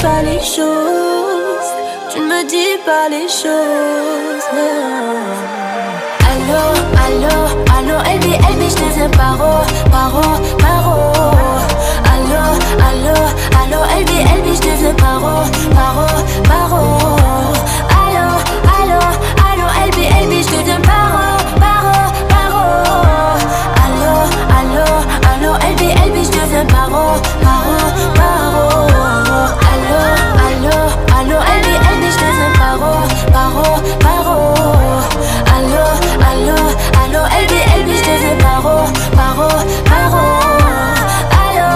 pas les choses, tu ne me dis pas les choses. Allô, allô, allô, Elbi, Elbi, je deviens paro, paro, paro. Allô, allô, allô, Elbi, Elbi, je deviens paro, paro, paro. Allô, allô, allô, Elbi, Elbi, je deviens paro, paro, paro. Allô, allô, allô, Elbi, Elbi, je deviens paro, paro, paro. Allô, allô, allô, Elbi, Elbi, je deviens paro, paro, paro. Allô, allô, allô, Elbi, Elbi, je deviens paro, paro, paro. Allô,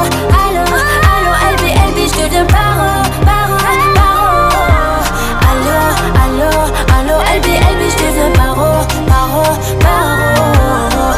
allô, allô, Elbi, Elbi, je deviens paro, paro, paro. Allô, allô, allô, Elbi, Elbi, je deviens paro, paro, paro.